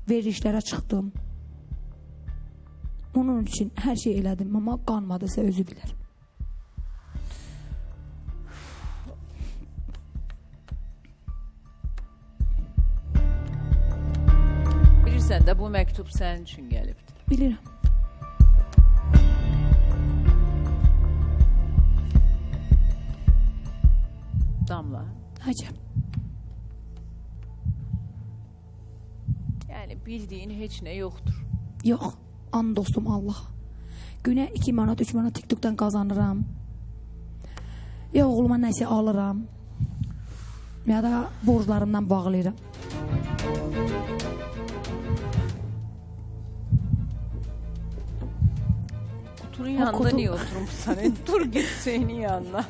verilişlərə çıxdım. Onun üçün hər şey elədim, amma qanmadısa özü bilər. Bilirsən də bu məktub sənin üçün gəlibdir. Bilirəm. Damla. Hacı. Yəni bildiyin heç nə yoxdur. Yox, an dostum Allah. Günə 2 manat, 3 manat TikTok'dan qazanıram. Ya oğluma nəsə alıram. Ya da borclarımdan bağlayıram. Kutunun yanında niye oturmuşsan? Dur git Hüseyin'in yanına.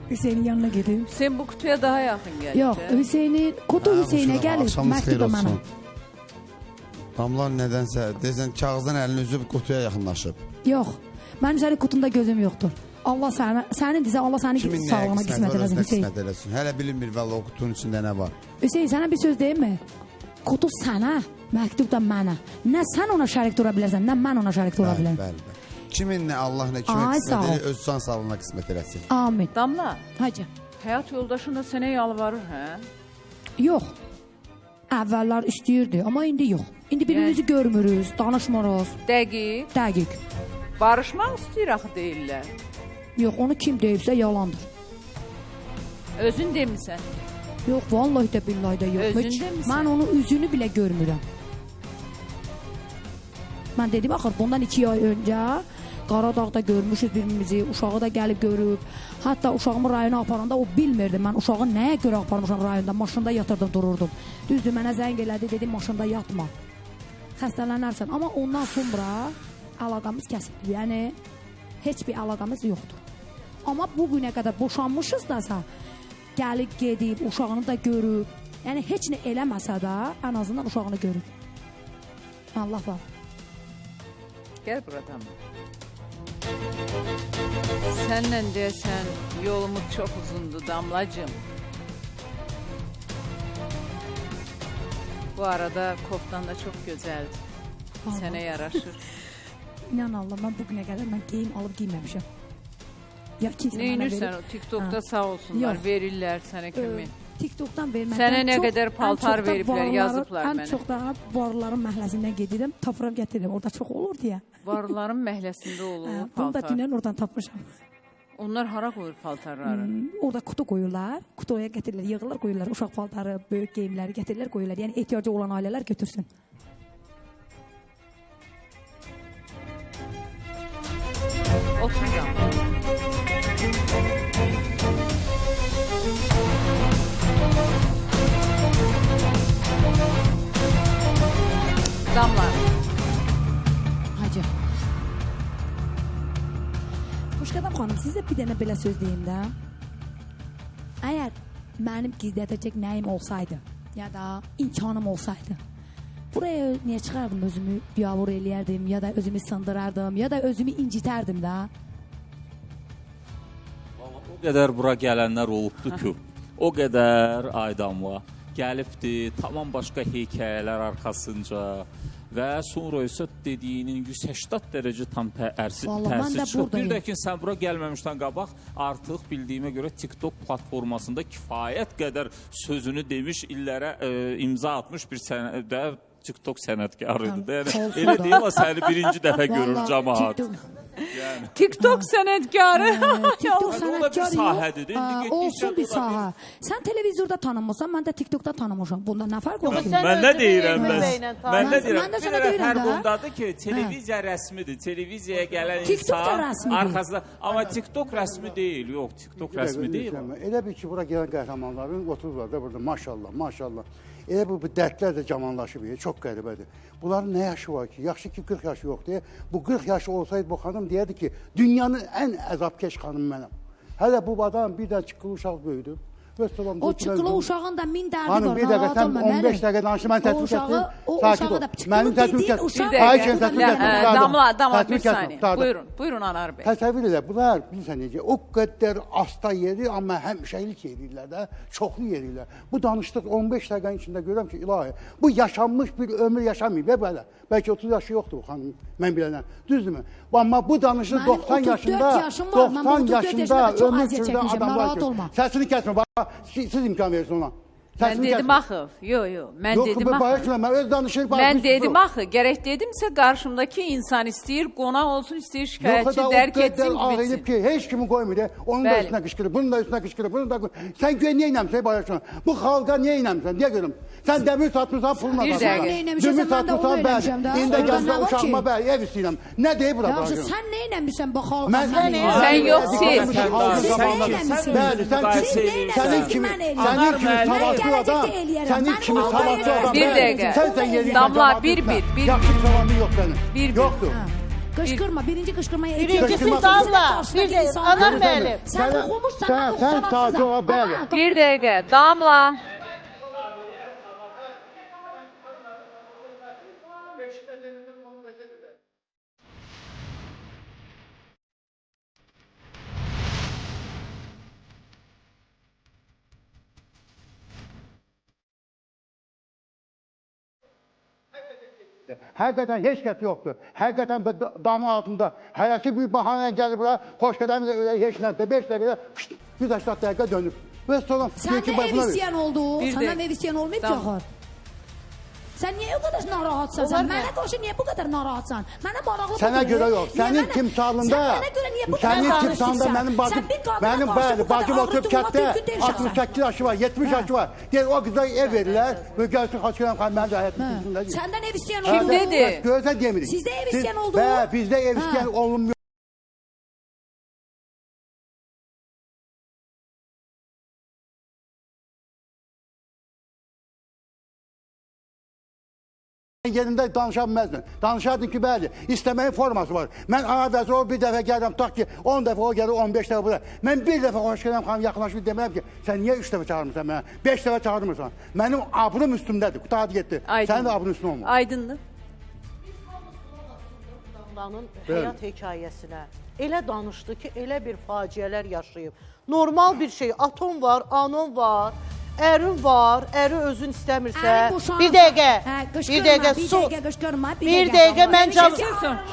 Hüseyin'in yanına gedim. Sen bu kutuya daha yakın geldin. Yox, Hüseyin'in, kutu Hüseyin'e gəlir, məktub da mənə. Damlar nədənsə, deyəsən kağızdan əlini üzüb qutuya yaxınlaşıb. Yox, mənim sənin qutunda gözüm yoxdur. Allah sənin desə, Allah sənin sağlığına qismət eləsin Hüseyin. Hələ bilinmir valla o qutunun içində nə var. Hüseyin, sənə bir söz deyim mi? Kutu sənə, məktub da mənə. Nə sən ona şərik dura bilərsən, nə mən ona şərik dura bilərəm. Bəli. Kimin nə Allah nə kimə qismət edir, öz can sağlığına qismət eləsin. Amin. Damla, Hacı. həyat yoldaşın da sənə yalvarır, hə? Yox. Əvvəllər istəyirdi, amma indi yox. İndi birbirimizi görmürüz, danışmırıq. Dəqiq. Dəqiq. Barışmaq istəyir axı deyirlər. Yox, onu kim deyibsə yalandır. Özün demisən. Yox, vallahi də billahi də yox. Özün demisən. Mən onun üzünü bilə görmürəm. Mən dedim, axır bundan 2 ay öncə Qaradağda görmüşüz birbirimizi, uşağı da gəlib görüb. Hətta uşağımı rayona aparanda o bilmirdi. Mən uşağı nəyə görə aparmışam rayonda, maşında yatırdım, dururdum. Düzdür, mənə zəng elədi, dedim maşında yatma. Xəstələnərsən. Amma ondan sonra əlaqamız kəsildi. Yəni, heç bir əlaqamız yoxdur. Amma bugünə qədər boşanmışız dasa, gəlib gedib, uşağını da görüb. Yəni, heç nə eləməsə də, ən azından uşağını görüb. Allah var. Gəl buradan. Sənlə deyəsən yolumuz çox uzundur Damlacığım. Bu arada koftan da çox gözəldir. Sənə yaraşır. İnan Allah, mən bugünə qədər mən geyim alıb giyməmişəm. Ya kimsə mənə verir. Neynirsən o TikTok'da sağ olsunlar, verirlər sənə kimi. TikTok'dan verməkdən Sənə nə qədər paltar veriblər, yazıblar mənə. Ən çox da varların məhləzindən gedirəm, tapıram getiririm. Orada çox olur deyə. Varların məhləsində olur Bunu da paltar. dünən oradan tapmışam. Onlar hara qoyur paltarları? Orada kutu qoyurlar, kutuya gətirirlər, yığırlar, qoyurlar. Uşaq paltarı, böyük geyimləri gətirirlər, qoyurlar. Yəni ehtiyacı olan ailələr götürsün. Otur Damla. Damla. Hacı. Xoşqədəm xanım, sizə bir dənə belə söz deyim də. Əgər mənim gizlədəcək nəyim olsaydı, ya da imkanım olsaydı, buraya niyə çıxardım özümü biabur eləyərdim, ya da özümü sındırardım, ya da özümü incitərdim də. O qədər bura gələnlər olubdu ki, o qədər Aydamla gəlibdi, tamam başqa hekayələr arxasınca və sonra isə dediyinin 180 dərəcə tam tərsi çıxır. Bir də ki, sən bura gəlməmişdən qabaq artıq bildiyimə görə TikTok platformasında kifayət qədər sözünü demiş, illərə imza atmış bir sənədə TikTok sənətkarıdır. Elə deyil, səni birinci dəfə görür cəmaat. TikTok sənətkarı. TikTok sənətkarı olsun bir sahə. Sən televizorda tanınmışsan, mən də TikTokda tanımışam. Bunda nə fərq olur? Mən nə deyirəm bəs? Mən nə deyirəm? Bir dənə fərq bundadır ki, televiziya rəsmidir. Televiziyaya gələn insan arxasında. Amma TikTok rəsmi deyil. Yox, TikTok rəsmi deyil. Elə bil ki, bura gələn qəhrəmanların otururlar da burada. Maşallah, maşallah. Elə bu dərdlər də camanlaşıb, çox qəribədir. Bunların nə yaşı var ki? Yaxşı ki 40 yaşı yoxdur. Bu 40 yaşı olsaydı bu xanım deyərdi ki, dünyanın ən əzabkeş xanım mənəm. Hələ bu adam bir də çıxılı uşaq böyüdü. Vəssalam. O çıqılı uşağın da min dərdi Hanım var. bir dəqiqə narahat sən olma, 15 Məlik. dəqiqə danışın, mən təsvir etdim. O Sakit uşağı ol. da Mənim təsvir dediyin etdim. uşaq. Ay sen təsvir etdim. Damla Təsvir bir etdim, saniye. qurtardım. Buyurun Anar Bey. Təsəvvür elə, bunlar bilirsən necə, o qədər asta yeri, amma həmişəlik yerirlər də, çoxlu yerirlər. Bu danışdıq 15 dəqiqənin içində görürəm ki, ilahi, bu yaşanmış bir ömür yaşamayıb və belə. Bəlkə 30 yaşı yoxdur bu xanım, mən bilənəm. Düzdürmü? Amma bu danışır Mənim 90 34 yaşında, yaşım var, mən bu 90 34 yaşında yaşında çox ömür əziyyət sürdən çəkmişəm, adam var narahat ki, olma. səsini kəsmə, bax, siz imkan verirsiniz ona. Mən Səsini dedim kəsmə. axı. Yo, mən Yox, dedim bu axı. bayaq mən öz danışır. Mən dedim axı, gərək dedimsə qarşımdakı insan istəyir qonaq olsun, istəyir şikayətçi dərk etsin, ağlayıb bitsin. ki, heç kimi qoymur. Onun da Bəli. üstünə qışqırır, bunun da üstünə qışqırır, bunun da Sən güya niyə inəmsən bayaqdan? Bu xalqa niyə inəmsən? Niyə görüm? Sən dəmir satmısan, pulun Bir adamsan. dəqiqə. Neyləmişəm, Demir mən də onu satmısan, bəli. eləmişəm də. İndi Orada gəlsə nə var ki? uşağıma bəli, ev istəyirəm. Nə deyib bura Yaxşı, bayaqdan? sən nə eləmişsən bu xalqa? Mən Sən yox, siz. Siz nə eləmişsiniz? Bəli, sənin kimi savadlı adam, sənin kimi savadlı adam. Bir dəqiqə. Sən yerində Damla, cavab bir, vermə. bir. Yaxşı savadlı yox sənin. Bir. Yoxdur. Qışqırma, birinci qışqırmaya Birincisi Qışqırma. damla, bir de Anar müəllim. Sən oxumuşsan, Sən taze ol, bəli. Bir dəqiqə. Damla. Həqiqətən heç kəs yoxdur. Həqiqətən damın altında hərəsi bir bahanə gəlir bura, xoş qədəmizə öyle heç nəsə 5 dəqiqədə 180 dəqiqə dönüb. Və sonra Sən də ev istəyən oldu. Bir Səndən dəqiqə. ev istəyən olmayıb ki, Tamam. axır. Sən niyə o qədər narahatsan? Sən mənə qarşı niyə bu qədər narahatsan? Mənə maraqlı Sənə budur. görə yox. Niyə Sənin mənə- timsalında, Sən mənə görə niyə bu qədər sənin danışırsan? timsalında mənim bacım, Sən bir qadına mənim qarşı bəli, bu qədər bacım oturub ağrıtılma kətdə düzgün deyilsən. 68 yaşı var, 70 yaşı var. Deyir o qıza ev verirlər, və gəlsin xaçıram xan mənim də həyatım üstündə deyir. Səndən ev istəyən Kim oldu. dedi? Görsən demirik. Sizdə ev istəyən oldu? Bəli, bizdə ev istəyən olunmuyor. Yerində danışa bilməzdin. Danışardın ki, bəli, istəməyin forması var. Mən ana vəzir ol, bir dəfə gəlirəm, tutaq ki, 10 dəfə o gəlir, 15 dəfə bura. Mən bir dəfə xoş gələm, xanım, yaxınlaşıb deməyəm ki, sən niyə 3 dəfə çağırmırsan mənə, 5 dəfə çağırmırsan. Mənim abrum üstümdədir, qutadı getdi. Sənin də abrun üstün olmur. Aydındır. Damlanın həyat hekayəsinə elə danışdı ki, elə bir faciələr yaşayıb. Normal bir şey, atom var, anon var, ərin var, əri özün istəmirsə. Bir dəqiqə, bir dəqiqə su. Bir dəqiqə, mən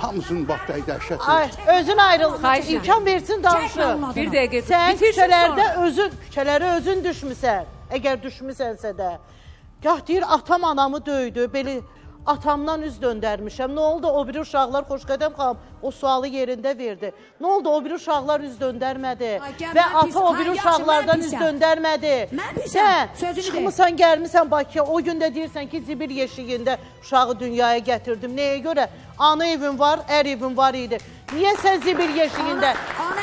Hamısının vaxtı dəhşət. Ay, özün ayrıl, Xahiş imkan versin danışın. Bir dəqiqə. Sən Bitirsin küçələrdə sonra. küçələrə özün düşmüsən. Əgər düşmüsənsə də. Gah deyir, atam anamı döydü, belə atamdan üz döndərmişəm. Nə oldu? O biri uşaqlar, Xoşqədəm xanım, o sualı yerində verdi. Nə oldu? O biri uşaqlar üz döndərmədi. Və ata o biri uşaqlardan üz döndərmədi. Sən çıxmısan, gəlmisən Bakıya. O gün də deyirsən ki, Zibir yeşiyində uşağı dünyaya gətirdim. Nəyə görə? Ana evin var, ər evin var idi. Niyə sən Zibir yeşiyində?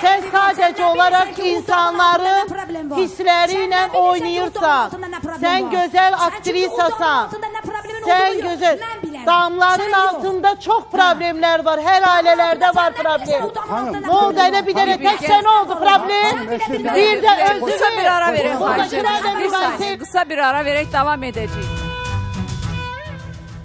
Sən sadəcə olaraq insanların hissləri ilə oynayırsan. Sən gözəl aktrisasan. Sən gözəl. Damların altında çox problemlər var. Hər ailələrdə var problem. Nə oldu? Elə bir dənə tək sən oldu problem. Bir də özünü. Qısa bir ara verək. Burada xahiş edirəm. bir dənə Bir saniyə, qısa bir ara verək, davam edəcəyik.